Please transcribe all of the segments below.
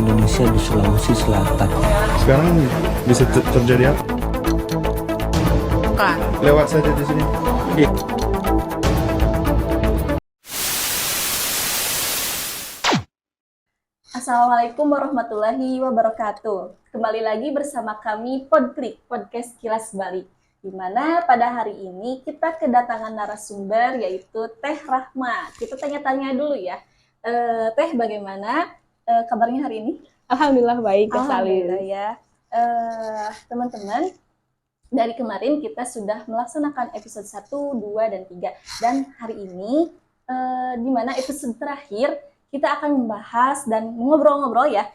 Indonesia di Sulawesi Selatan. Sekarang bisa terjadi apa? Bukan. Lewat saja di sini. Iya. Assalamualaikum warahmatullahi wabarakatuh. Kembali lagi bersama kami Podklik, Podcast Kilas Bali. Di mana pada hari ini kita kedatangan narasumber yaitu Teh Rahma. Kita tanya-tanya dulu ya. Teh, bagaimana kabarnya hari ini? Alhamdulillah baik, Alhamdulillah ya. Teman-teman, dari kemarin kita sudah melaksanakan episode 1, 2, dan 3. Dan hari ini, di mana episode terakhir, kita akan membahas dan ngobrol-ngobrol ya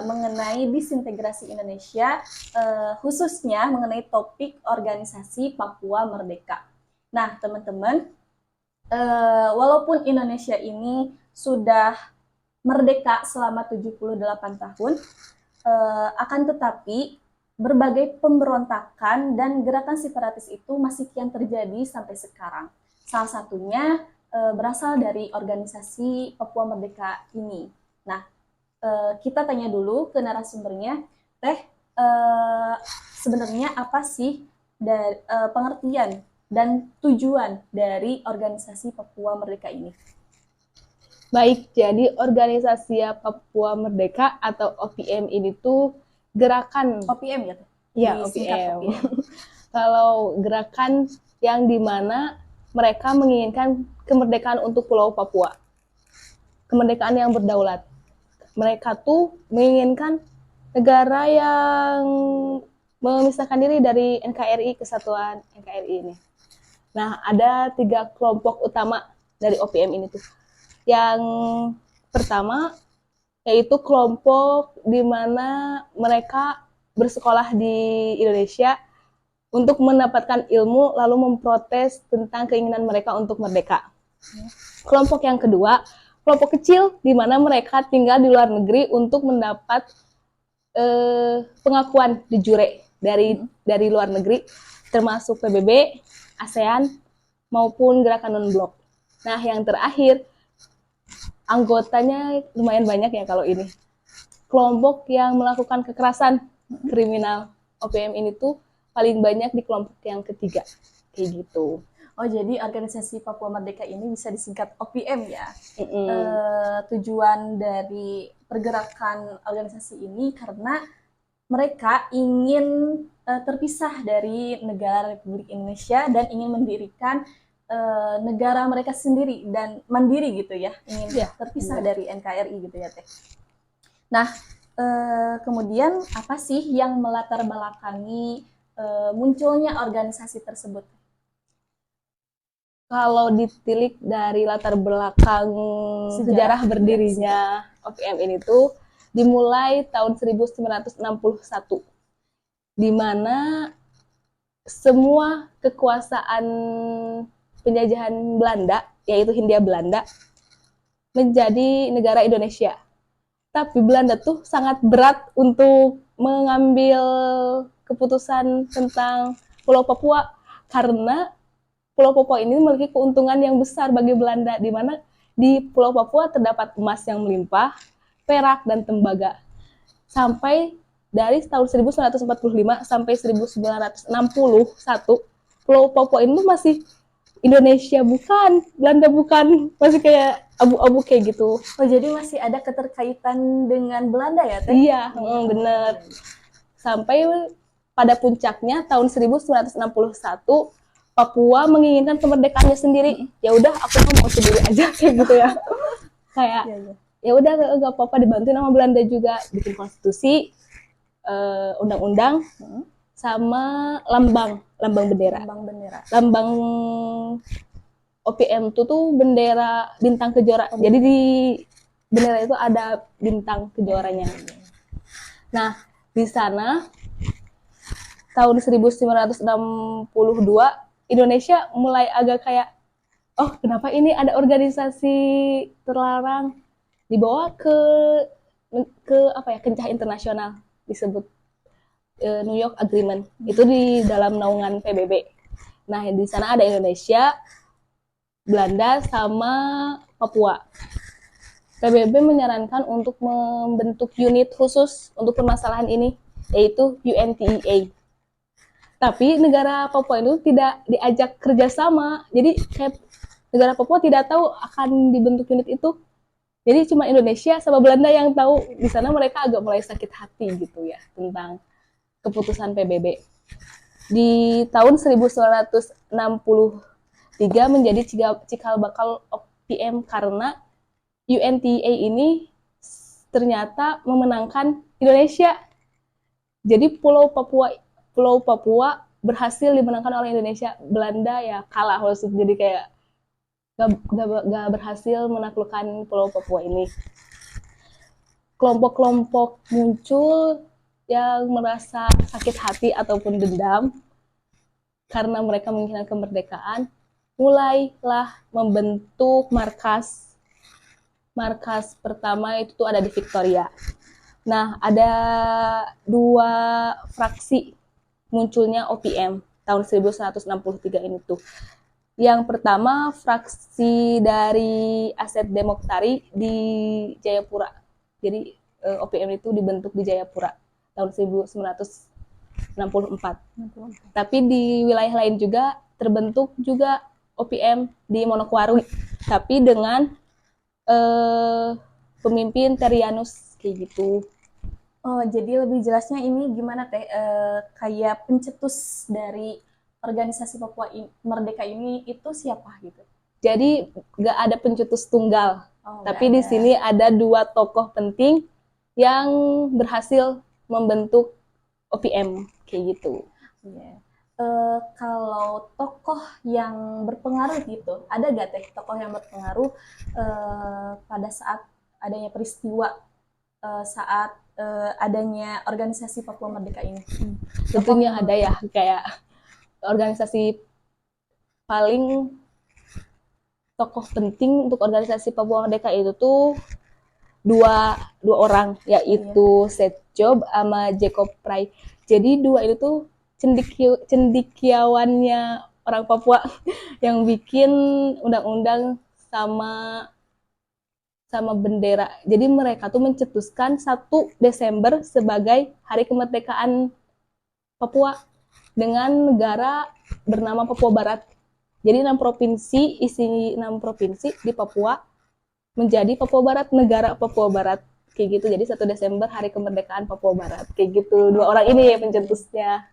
mengenai disintegrasi Indonesia, khususnya mengenai topik organisasi Papua Merdeka. Nah, teman-teman, walaupun Indonesia ini sudah merdeka selama 78 tahun, akan tetapi berbagai pemberontakan dan gerakan separatis itu masih kian terjadi sampai sekarang. Salah satunya berasal dari organisasi Papua Merdeka ini. Nah, kita tanya dulu ke narasumbernya, Teh, sebenarnya apa sih pengertian dan tujuan dari organisasi Papua Merdeka ini? Baik, jadi organisasi Papua Merdeka atau OPM ini tuh gerakan OPM ya, Teh? Ya, Disingkat OPM. Kalau gerakan yang dimana mereka menginginkan kemerdekaan untuk Pulau Papua, kemerdekaan yang berdaulat. Mereka tuh menginginkan negara yang memisahkan diri dari NKRI, Kesatuan NKRI ini. Nah, ada 3 kelompok utama dari OPM ini tuh. Yang pertama yaitu kelompok di mana mereka bersekolah di Indonesia untuk mendapatkan ilmu lalu memprotes tentang keinginan mereka untuk merdeka. Kelompok yang kedua, kelompok kecil di mana mereka tinggal di luar negeri untuk mendapat pengakuan de jure dari luar negeri, termasuk PBB, ASEAN maupun gerakan non-blok. Nah, yang terakhir, anggotanya lumayan banyak ya kalau ini. Kelompok yang melakukan kekerasan kriminal OPM ini tuh paling banyak di kelompok yang ketiga, kayak gitu. Oh, jadi organisasi Papua Merdeka ini bisa disingkat OPM ya. Tujuan dari pergerakan organisasi ini karena mereka ingin terpisah dari negara Republik Indonesia dan ingin mendirikan negara mereka sendiri dan mandiri gitu ya, ingin terpisah dari NKRI gitu ya, Teh. Nah, kemudian apa sih yang melatar belakangi munculnya organisasi tersebut? Kalau ditilik dari latar belakang sejarah berdirinya OPM ini tuh dimulai tahun 1961, di mana semua kekuasaan penjajahan Belanda, yaitu Hindia Belanda, menjadi negara Indonesia. Tapi Belanda tuh sangat berat untuk mengambil keputusan tentang Pulau Papua karena Pulau Papua ini memiliki keuntungan yang besar bagi Belanda, di mana di Pulau Papua terdapat emas yang melimpah, perak, dan tembaga. Sampai dari tahun 1945 sampai 1961, Pulau Papua ini masih Indonesia bukan, Belanda bukan, masih kayak abu-abu kayak gitu. Oh, jadi masih ada keterkaitan dengan Belanda ya, Teh? Iya, bener. Sampai pada puncaknya tahun 1961, Papua menginginkan kemerdekaannya sendiri. Ya udah, aku mau sendiri aja kayak gitu ya. Kayak ya udah nggak apa-apa, dibantuin sama Belanda juga, bikin konstitusi, undang-undang, sama lambang bendera. Lambang OPM itu tuh bendera bintang kejora. Jadi di bendera itu ada bintang kejoranya. Nah, di sana tahun 1962 Indonesia mulai agak kayak, oh kenapa ini ada organisasi terlarang dibawa ke kancah internasional, disebut New York Agreement. Itu di dalam naungan PBB. Nah, di sana ada Indonesia, Belanda, sama Papua. PBB menyarankan untuk membentuk unit khusus untuk permasalahan ini, yaitu UNTEA. Tapi negara Papua itu tidak diajak kerjasama, jadi kayak negara Papua tidak tahu akan dibentuk unit itu. Jadi cuma Indonesia sama Belanda yang tahu. Di sana mereka agak mulai sakit hati gitu ya tentang keputusan PBB. Di tahun 1963 menjadi cikal bakal OPM karena UNTA ini ternyata memenangkan Indonesia. Jadi Pulau Papua berhasil dimenangkan oleh Indonesia. Belanda ya kalah, maksudnya jadi kayak gak berhasil menaklukkan Pulau Papua ini. Kelompok-kelompok muncul yang merasa sakit hati ataupun dendam karena mereka menginginkan kemerdekaan, mulailah membentuk markas. Markas pertama itu ada di Victoria. Nah, ada 2 fraksi munculnya OPM tahun 1963 ini tuh. Yang pertama fraksi dari Asep Demoktari di Jayapura. Jadi OPM itu dibentuk di Jayapura tahun 1964. Tapi di wilayah lain juga terbentuk juga OPM di Manokwari, tapi dengan pemimpin Terianus kayak gitu. Oh, jadi lebih jelasnya ini gimana Teh? Kayak pencetus dari organisasi Papua Merdeka ini itu siapa gitu? Jadi gak ada pencetus tunggal, tapi di ada. sini ada 2 tokoh penting yang berhasil membentuk OPM kayak gitu. Yeah. Kalau tokoh yang berpengaruh gitu, ada gak Teh tokoh yang berpengaruh pada saat adanya peristiwa saat adanya organisasi Papua Merdeka ini? Tentunya ada ya, kayak organisasi paling tokoh penting untuk organisasi Papua Merdeka itu tuh dua orang, yaitu Seth Job sama Jacob Prai. Jadi 2 itu tuh cendekiawannya orang Papua yang bikin undang-undang sama bendera. Jadi mereka tuh mencetuskan 1 Desember sebagai hari kemerdekaan Papua dengan negara bernama Papua Barat. Jadi 6 provinsi, isi 6 provinsi di Papua menjadi Papua Barat, negara Papua Barat. Kayak gitu. Jadi 1 Desember hari kemerdekaan Papua Barat. Kayak gitu. 2 orang ini ya pencetusnya.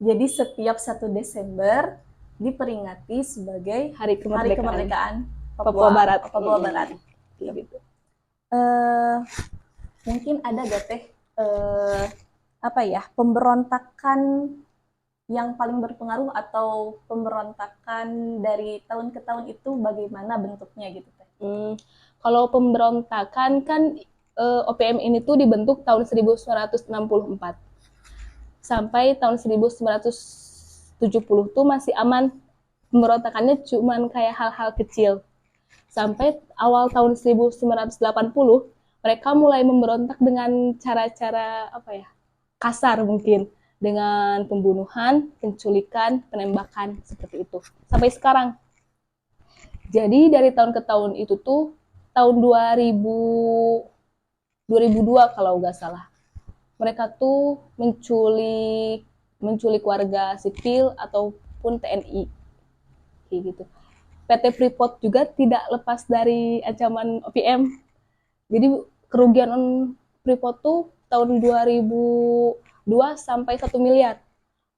Jadi setiap 1 Desember diperingati sebagai Hari kemerdekaan Papua Barat. Papua Barat. Kayak gitu. Mungkin ada gak Teh pemberontakan yang paling berpengaruh atau pemberontakan dari tahun ke tahun itu bagaimana bentuknya gitu Teh? Kalau pemberontakan kan OPM ini tuh dibentuk tahun 1964. Sampai tahun 1970 tuh masih aman. Pemberontakannya cuman kayak hal-hal kecil. Sampai awal tahun 1980 mereka mulai memberontak dengan cara-cara kasar mungkin, dengan pembunuhan, penculikan, penembakan seperti itu sampai sekarang. Jadi dari tahun ke tahun itu tuh tahun 2002 kalau nggak salah, mereka tuh menculik warga sipil ataupun TNI kayak gitu. PT Freeport juga tidak lepas dari ancaman OPM. Jadi kerugian Freeport tuh tahun 2002 sampai 1 miliar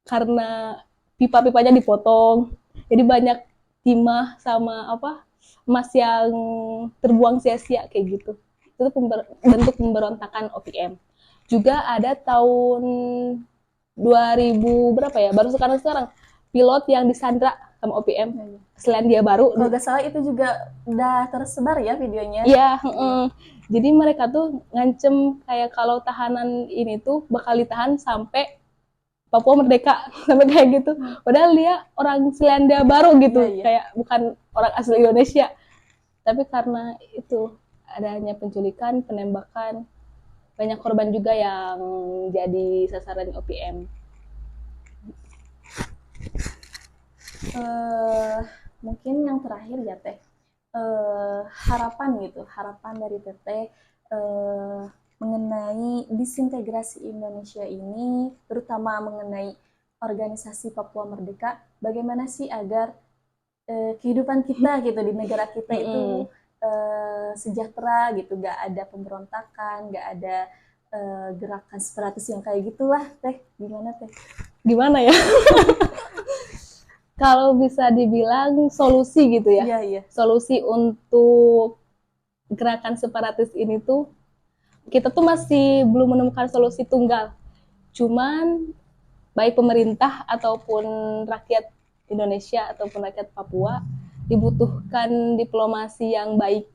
karena pipa-pipanya dipotong. Jadi banyak timah sama emas yang terbuang sia-sia kayak gitu. Itu bentuk pemberontakan OPM. Juga ada tahun 2000 berapa ya? Baru sekarang pilot yang disandra sama OPM. Selandia Baru. Kalau nggak salah itu juga udah tersebar ya videonya. Iya, jadi mereka tuh ngancem kayak kalau tahanan ini tuh bakal ditahan sampai Papua merdeka, sampai kayak gitu. Padahal dia orang Selandia Baru gitu, kayak bukan orang asli Indonesia. Tapi karena itu adanya penculikan, penembakan, banyak korban juga yang jadi sasaran OPM. Mungkin yang terakhir ya Teh, harapan gitu, harapan dari Teteh mengenai disintegrasi Indonesia ini, terutama mengenai organisasi Papua Merdeka, bagaimana sih agar kehidupan kita gitu di negara kita itu sejahtera gitu, gak ada pemberontakan, gak ada gerakan separatis yang kayak gitulah. Teh, gimana Teh? Gimana ya? Kalau bisa dibilang solusi gitu ya. Iya, iya. Solusi untuk gerakan separatis ini tuh kita tuh masih belum menemukan solusi tunggal. Cuman baik pemerintah ataupun rakyat Indonesia ataupun rakyat Papua dibutuhkan diplomasi yang baik.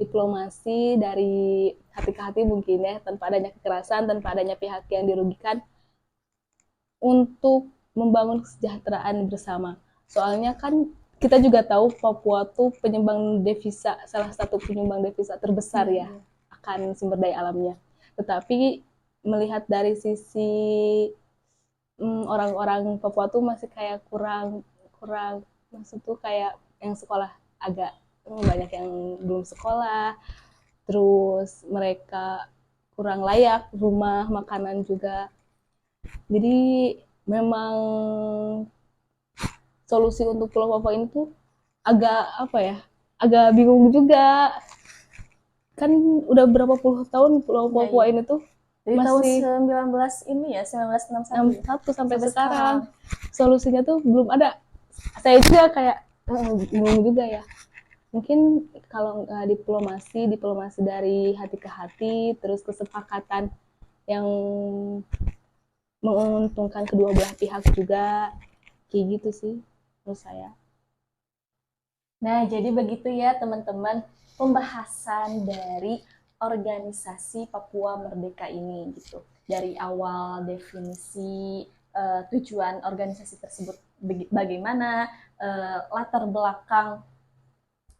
Diplomasi dari hati ke hati mungkin ya, tanpa adanya kekerasan, tanpa adanya pihak yang dirugikan, untuk membangun kesejahteraan bersama. Soalnya kan kita juga tahu Papua tuh penyumbang devisa, salah satu penyumbang devisa terbesar ya akan sumber daya alamnya. Tetapi melihat dari sisi orang-orang Papua tuh masih kayak kurang maksud tuh kayak yang sekolah agak banyak yang belum sekolah, terus mereka kurang layak rumah, makanan juga. Jadi memang solusi untuk Pulau Papua ini tuh agak agak bingung juga. Kan udah berapa puluh tahun Pulau Papua ini tuh dari masih tahun 19 ini ya, 1961 sampai sekarang. Solusinya tuh belum ada. Saya juga kayak bingung juga ya. Mungkin kalau nggak diplomasi dari hati ke hati, terus kesepakatan yang menguntungkan kedua belah pihak juga, kayak gitu sih menurut saya. Nah, jadi begitu ya teman-teman pembahasan dari organisasi Papua Merdeka ini gitu. Dari awal definisi tujuan organisasi tersebut bagaimana, latar belakang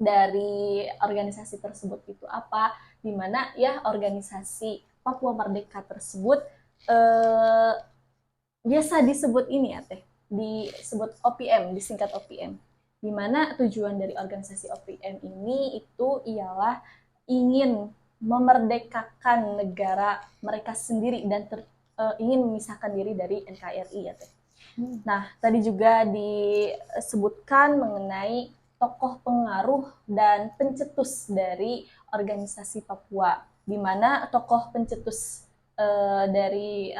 dari organisasi tersebut itu apa, di mana ya organisasi Papua Merdeka tersebut biasa disebut ini ya Teh, disebut OPM, disingkat OPM. Di mana tujuan dari organisasi OPM ini itu ialah ingin memerdekakan negara mereka sendiri dan ingin memisahkan diri dari NKRI ya Teh. Nah, tadi juga disebutkan mengenai tokoh pengaruh dan pencetus dari organisasi Papua, di mana tokoh pencetus dari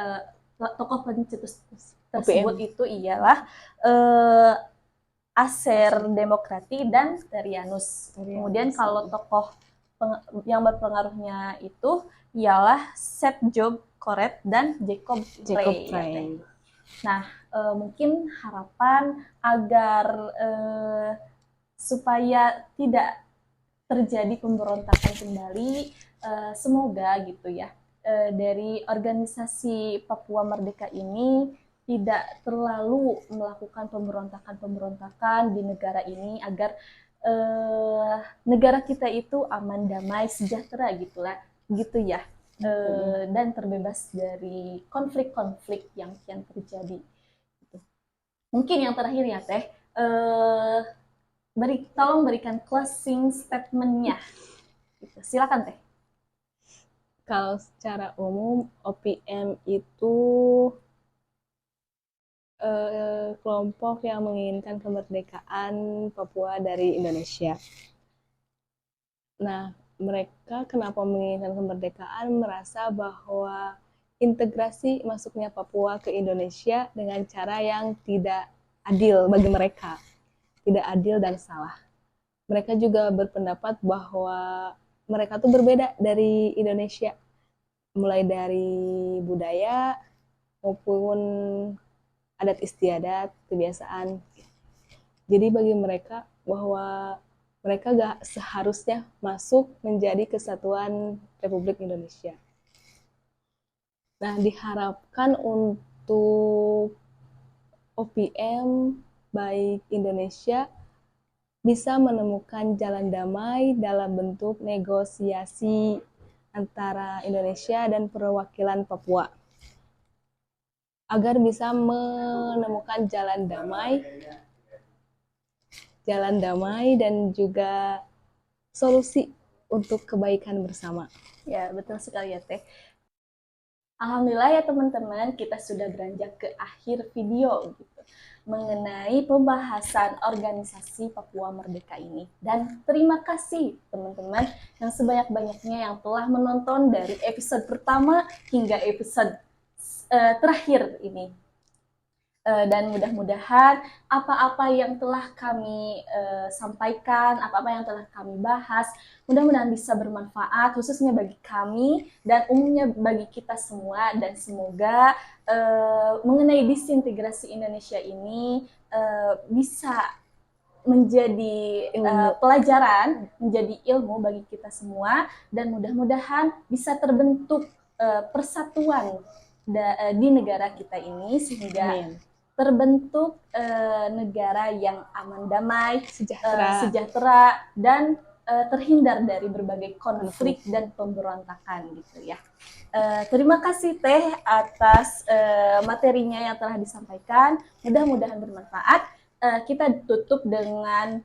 tokoh pencetus tersebut OPM itu ialah Aser Demokrati dan Terianus. Kemudian kalau tokoh yang berpengaruhnya itu ialah Sep Job Koret dan Jacob Frey. Ya, nah, mungkin harapan agar supaya tidak terjadi pemberontakan kembali, semoga gitu ya, dari organisasi Papua Merdeka ini tidak terlalu melakukan pemberontakan di negara ini, agar negara kita itu aman, damai, sejahtera gitu ya, dan terbebas dari konflik-konflik yang kian terjadi. Mungkin yang terakhir ya Teh, tolong berikan closing statement-nya. Silakan Teh. Kalau secara umum OPM itu kelompok yang menginginkan kemerdekaan Papua dari Indonesia. Nah, mereka kenapa menginginkan kemerdekaan? Merasa bahwa integrasi masuknya Papua ke Indonesia dengan cara yang tidak adil bagi mereka, tidak adil dan salah. Mereka juga berpendapat bahwa mereka tuh berbeda dari Indonesia, mulai dari budaya maupun adat istiadat, kebiasaan. Jadi bagi mereka bahwa mereka gak seharusnya masuk menjadi kesatuan Republik Indonesia. Nah, diharapkan untuk OPM baik Indonesia bisa menemukan jalan damai dalam bentuk negosiasi antara Indonesia dan perwakilan Papua, agar bisa menemukan jalan damai jalan damai dan juga solusi untuk kebaikan bersama. Ya, betul sekali ya Teh. Alhamdulillah ya teman-teman, kita sudah beranjak ke akhir video gitu mengenai pembahasan organisasi Papua Merdeka ini. Dan terima kasih teman-teman yang sebanyak-banyaknya yang telah menonton dari episode pertama hingga episode terakhir ini. Dan mudah-mudahan apa-apa yang telah kami sampaikan, apa-apa yang telah kami bahas, mudah-mudahan bisa bermanfaat khususnya bagi kami dan umumnya bagi kita semua, dan semoga mengenai disintegrasi Indonesia ini bisa menjadi pelajaran, menjadi ilmu bagi kita semua, dan mudah-mudahan bisa terbentuk persatuan di negara kita ini sehingga terbentuk negara yang aman, damai, sejahtera dan terhindar dari berbagai konflik dan pemberontakan gitu ya. Terima kasih Teh atas materinya yang telah disampaikan. Mudah-mudahan bermanfaat. Kita tutup dengan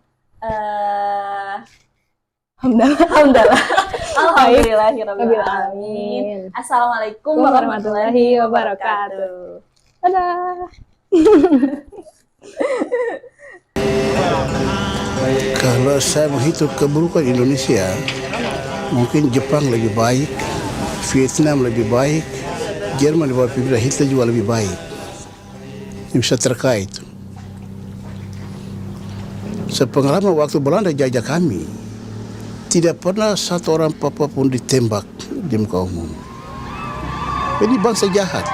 Alhamdulillahirabbil alamin. Assalamualaikum warahmatullahi wabarakatuh. Dadah. Kalau saya menghitung keburukan Indonesia, mungkin Jepang lebih baik, Vietnam lebih baik, Jerman di bawah pimpinan Hitler juga lebih baik. Ini bisa terkait. Sepengalaman waktu Belanda jajah kami, tidak pernah satu orang Papua pun ditembak di muka umum. Ini bangsa jahat.